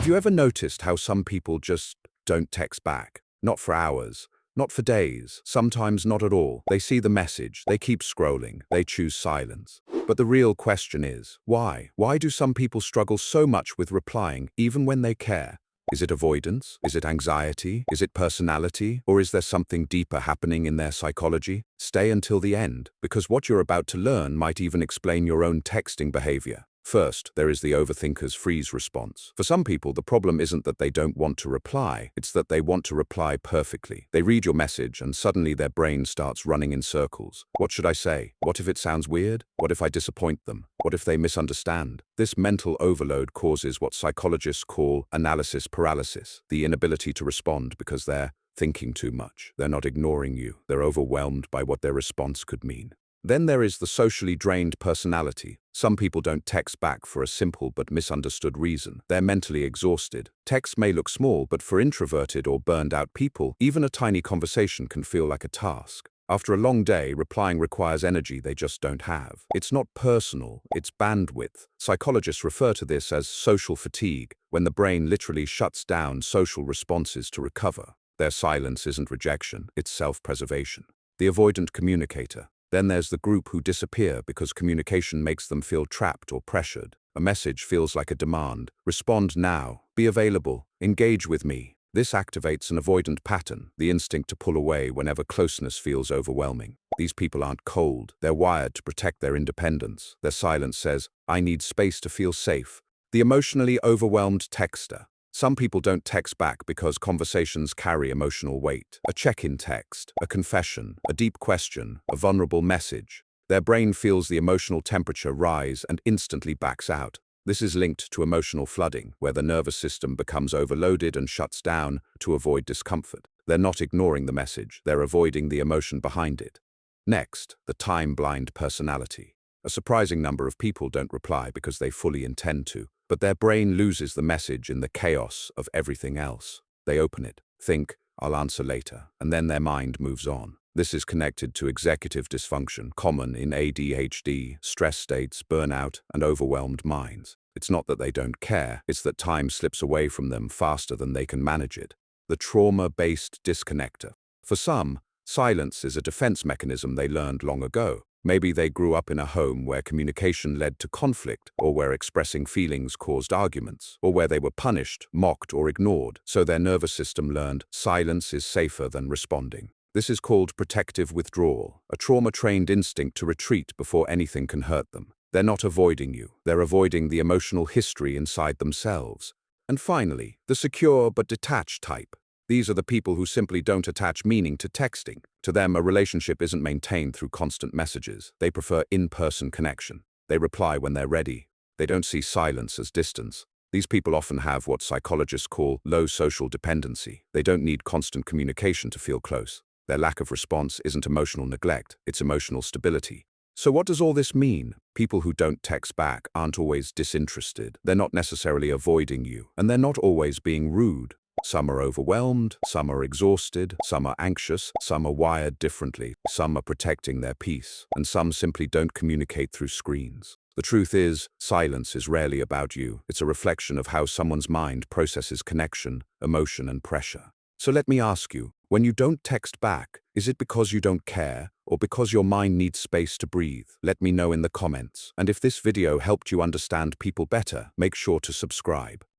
Have you ever noticed how some people just don't text back? Not for hours, not for days, sometimes not at all. They see the message, they keep scrolling, they choose silence. But the real question is, why? Why do some people struggle so much with replying, even when they care? Is it avoidance? Is it anxiety? Is it personality? Or is there something deeper happening in their psychology? Stay until the end, because what you're about to learn might even explain your own texting behavior. First, there is the overthinker's freeze response. For some people, the problem isn't that they don't want to reply, it's that they want to reply perfectly. They read your message and suddenly their brain starts running in circles. What should I say? What if it sounds weird? What if I disappoint them? What if they misunderstand? This mental overload causes what psychologists call analysis paralysis, the inability to respond because they're thinking too much. They're not ignoring you, they're overwhelmed by what their response could mean. Then there is the socially drained personality. Some people don't text back for a simple but misunderstood reason. They're mentally exhausted. Texts may look small, but for introverted or burned out people, even a tiny conversation can feel like a task. After a long day, replying requires energy they just don't have. It's not personal, it's bandwidth. Psychologists refer to this as social fatigue, when the brain literally shuts down social responses to recover. Their silence isn't rejection, it's self-preservation. The avoidant communicator. Then there's the group who disappear because communication makes them feel trapped or pressured. A message feels like a demand. Respond now. Be available. Engage with me. This activates an avoidant pattern, the instinct to pull away whenever closeness feels overwhelming. These people aren't cold. They're wired to protect their independence. Their silence says, I need space to feel safe. The emotionally overwhelmed texter. Some people don't text back because conversations carry emotional weight. A check-in text, a confession, a deep question, a vulnerable message. Their brain feels the emotional temperature rise and instantly backs out. This is linked to emotional flooding, where the nervous system becomes overloaded and shuts down to avoid discomfort. They're not ignoring the message, they're avoiding the emotion behind it. Next, the time-blind personality. A surprising number of people don't reply because they fully intend to, but their brain loses the message in the chaos of everything else. They open it, think, I'll answer later, and then their mind moves on. This is connected to executive dysfunction, common in ADHD, stress states, burnout, and overwhelmed minds. It's not that they don't care, it's that time slips away from them faster than they can manage it. The trauma-based disconnector. For some, silence is a defense mechanism they learned long ago. Maybe they grew up in a home where communication led to conflict, or where expressing feelings caused arguments, or where they were punished, mocked, or ignored, so their nervous system learned silence is safer than responding. This is called protective withdrawal, a trauma-trained instinct to retreat before anything can hurt them. They're not avoiding you, they're avoiding the emotional history inside themselves. And finally, the secure but detached type. These are the people who simply don't attach meaning to texting. To them, a relationship isn't maintained through constant messages. They prefer in-person connection. They reply when they're ready. They don't see silence as distance. These people often have what psychologists call low social dependency. They don't need constant communication to feel close. Their lack of response isn't emotional neglect, it's emotional stability. So what does all this mean? People who don't text back aren't always disinterested. They're not necessarily avoiding you, and they're not always being rude. Some are overwhelmed, some are exhausted, some are anxious, some are wired differently, some are protecting their peace, and some simply don't communicate through screens. The truth is, silence is rarely about you. It's a reflection of how someone's mind processes connection, emotion, and pressure. So let me ask you, when you don't text back, is it because you don't care, or because your mind needs space to breathe? Let me know in the comments. And if this video helped you understand people better, make sure to subscribe.